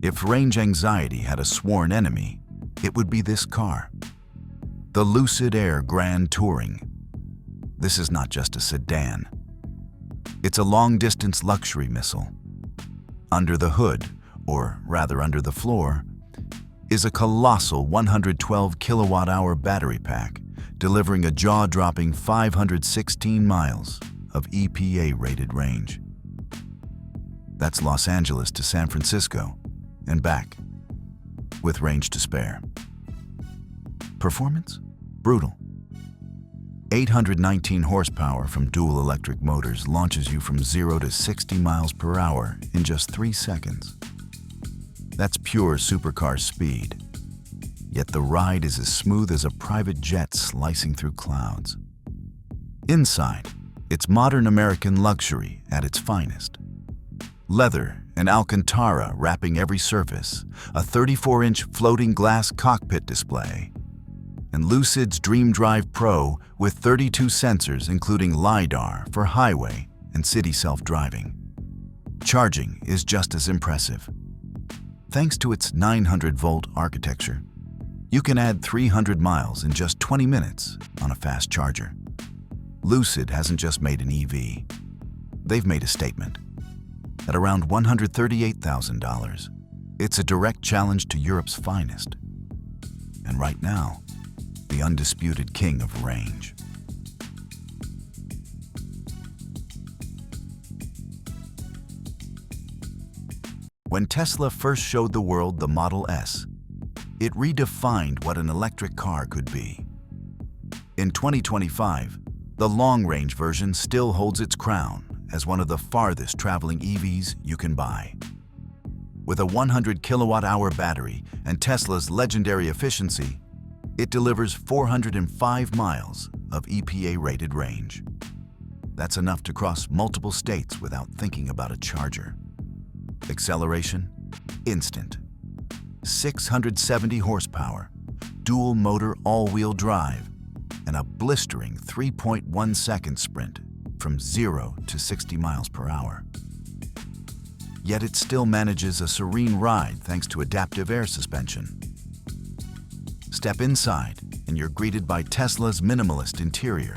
If range anxiety had a sworn enemy, it would be this car. The Lucid Air Grand Touring. This is not just a sedan. It's a long-distance luxury missile. Under the hood, or rather under the floor, is a colossal 112 kilowatt-hour battery pack, delivering a jaw-dropping 516 miles of EPA-rated range. That's Los Angeles to San Francisco and back, with range to spare. Performance? Brutal. 819 horsepower from dual electric motors launches you from 0 to 60 miles per hour in just 3 seconds. That's pure supercar speed. Yet the ride is as smooth as a private jet slicing through clouds. Inside, it's modern American luxury at its finest. Leather and Alcantara wrapping every surface, a 34-inch floating glass cockpit display, and Lucid's Dream Drive Pro with 32 sensors including LiDAR for highway and city self-driving. Charging is just as impressive. Thanks to its 900-volt architecture, you can add 300 miles in just 20 minutes on a fast charger. Lucid hasn't just made an EV. They've made a statement. At around $138,000, it's a direct challenge to Europe's finest. And right now, the undisputed king of range. When Tesla first showed the world the Model S, it redefined what an electric car could be. In 2025, the long-range version still holds its crown as one of the farthest traveling EVs you can buy. With a 100 kilowatt-hour battery and Tesla's legendary efficiency, it delivers 405 miles of EPA-rated range. That's enough to cross multiple states without thinking about a charger. Acceleration? Instant. 670 horsepower, dual motor all-wheel drive, and a blistering 3.1-second sprint from 0 to 60 miles per hour. Yet it still manages a serene ride thanks to adaptive air suspension. Step inside and you're greeted by Tesla's minimalist interior,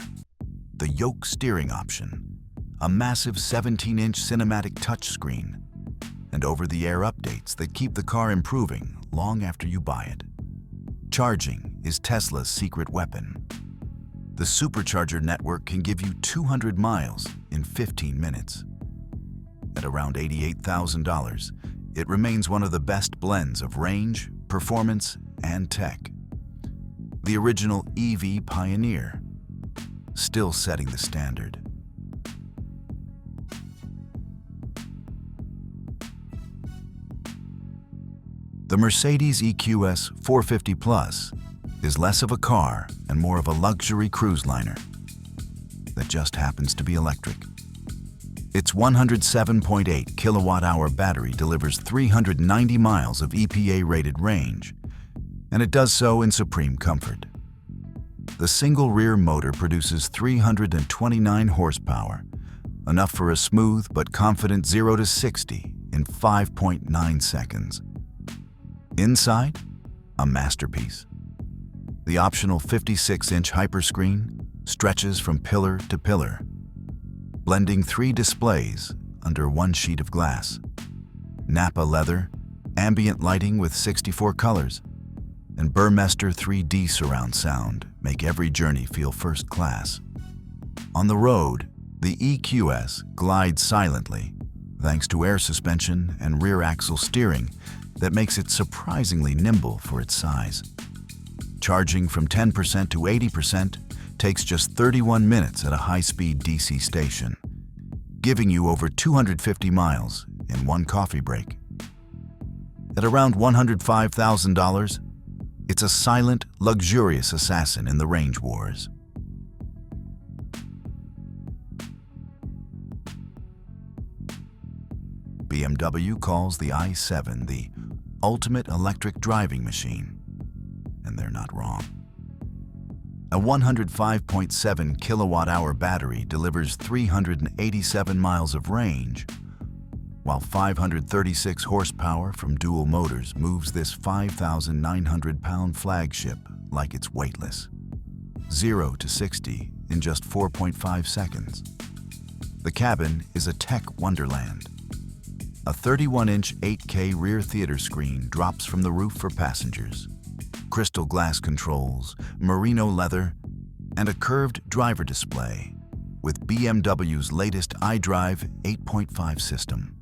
the yoke steering option, a massive 17-inch cinematic touchscreen, and over-the-air updates that keep the car improving long after you buy it. Charging is Tesla's secret weapon. The supercharger network can give you 200 miles in 15 minutes. At around $88,000, it remains one of the best blends of range, performance, and tech. The original EV pioneer, still setting the standard. The Mercedes EQS 450 Plus is less of a car and more of a luxury cruise liner that just happens to be electric. Its 107.8 kilowatt-hour battery delivers 390 miles of EPA-rated range, and it does so in supreme comfort. The single rear motor produces 329 horsepower, enough for a smooth but confident 0 to 60 in 5.9 seconds. Inside, a masterpiece. The optional 56-inch hyperscreen stretches from pillar to pillar, blending 3 displays under 1 sheet of glass. Napa leather, ambient lighting with 64 colors, and Burmester 3D surround sound make every journey feel first class. On the road, the EQS glides silently, thanks to air suspension and rear axle steering that makes it surprisingly nimble for its size. Charging from 10% to 80% takes just 31 minutes at a high-speed DC station, giving you over 250 miles in 1 coffee break. At around $105,000, it's a silent, luxurious assassin in the range wars. BMW calls the i7 the ultimate electric driving machine, and they're not wrong. A 105.7 kilowatt-hour battery delivers 387 miles of range, while 536 horsepower from dual motors moves this 5,900-pound flagship like it's weightless. 0 to 60 in just 4.5 seconds. The cabin is a tech wonderland. A 31-inch 8K rear theater screen drops from the roof for passengers. Crystal glass controls, merino leather, and a curved driver display with BMW's latest iDrive 8.5 system.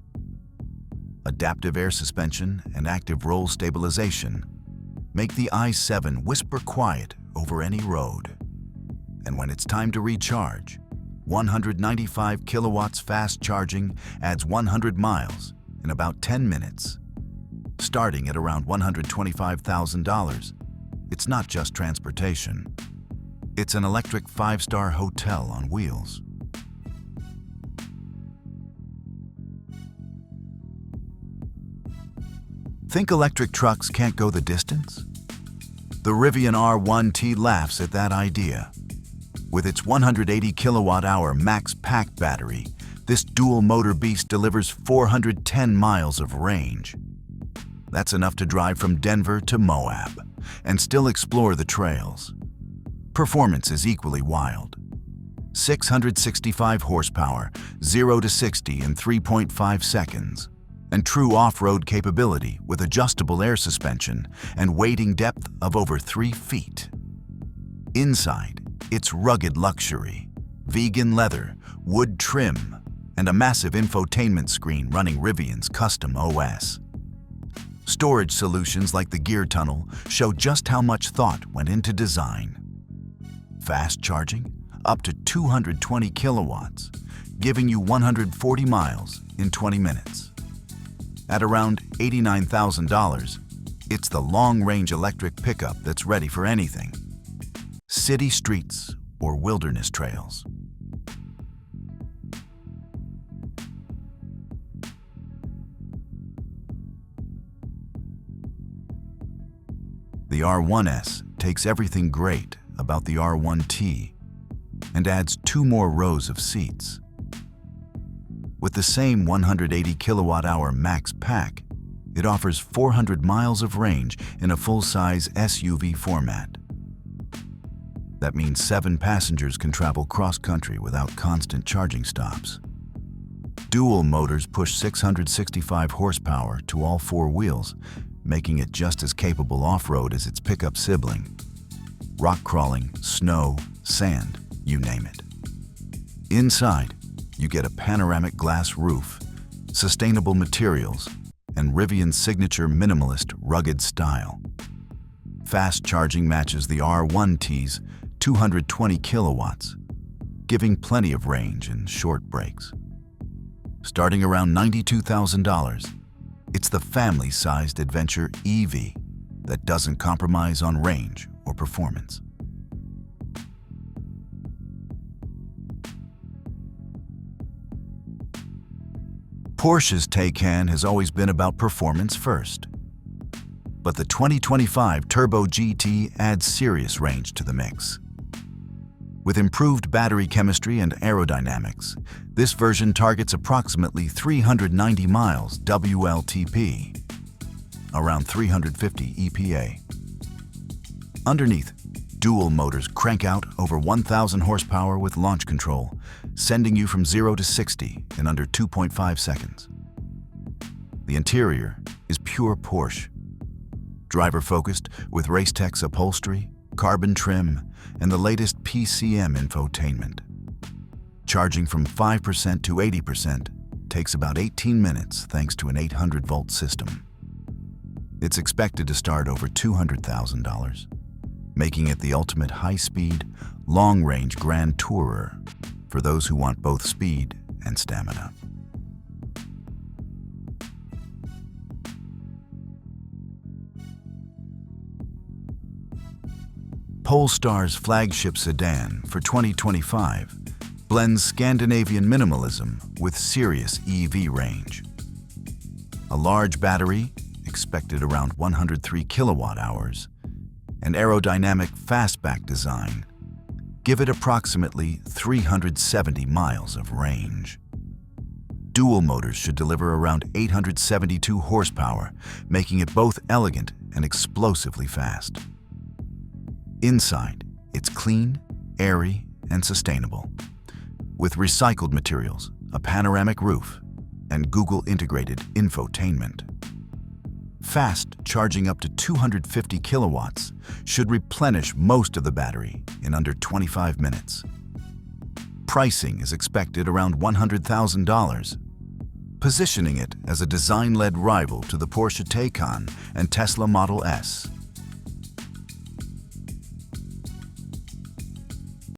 Adaptive air suspension and active roll stabilization make the i7 whisper quiet over any road. And when it's time to recharge, 195 kilowatts fast charging adds 100 miles in about 10 minutes. Starting at around $125,000, it's not just transportation. It's an electric 5-star hotel on wheels. Think electric trucks can't go the distance? The Rivian R1T laughs at that idea. With its 180 kilowatt-hour max pack battery, this dual-motor beast delivers 410 miles of range. That's enough to drive from Denver to Moab and still explore the trails. Performance is equally wild. 665 horsepower, 0 to 60 in 3.5 seconds, and true off-road capability with adjustable air suspension and wading depth of over 3 feet. Inside, it's rugged luxury, vegan leather, wood trim, and a massive infotainment screen running Rivian's custom OS. Storage solutions like the gear tunnel show just how much thought went into design. Fast charging, up to 220 kilowatts, giving you 140 miles in 20 minutes. At around $89,000, it's the long-range electric pickup that's ready for anything. City streets or wilderness trails. The R1S takes everything great about the R1T and adds 2 more rows of seats. With the same 180 kilowatt-hour max pack, it offers 400 miles of range in a full-size SUV format. That means 7 passengers can travel cross-country without constant charging stops. Dual motors push 665 horsepower to all 4 wheels, making it just as capable off-road as its pickup sibling. Rock crawling, snow, sand, you name it. Inside, you get a panoramic glass roof, sustainable materials, and Rivian's signature minimalist, rugged style. Fast charging matches the R1T's 220 kilowatts, giving plenty of range and short breaks. Starting around $92,000, it's the family-sized adventure EV that doesn't compromise on range or performance. Porsche's Taycan has always been about performance first. But the 2025 Turbo GT adds serious range to the mix. With improved battery chemistry and aerodynamics, this version targets approximately 390 miles WLTP, around 350 EPA. Underneath, dual motors crank out over 1,000 horsepower with launch control, sending you from 0 to 60 in under 2.5 seconds. The interior is pure Porsche. Driver-focused with Racetech's upholstery, carbon trim, and the latest PCM infotainment. Charging from 5% to 80% takes about 18 minutes thanks to an 800-volt system. It's expected to start over $200,000, making it the ultimate high-speed, long-range Grand Tourer for those who want both speed and stamina. Polestar's flagship sedan for 2025 blends Scandinavian minimalism with serious EV range. A large battery, expected around 103 kilowatt hours, and aerodynamic fastback design give it approximately 370 miles of range. dual motors should deliver around 872 horsepower, making it both elegant and explosively fast. Inside, it's clean, airy, and sustainable. With recycled materials, a panoramic roof, and Google-integrated infotainment. Fast charging up to 250 kilowatts should replenish most of the battery in under 25 minutes. Pricing is expected around $100,000, positioning it as a design-led rival to the Porsche Taycan and Tesla Model S.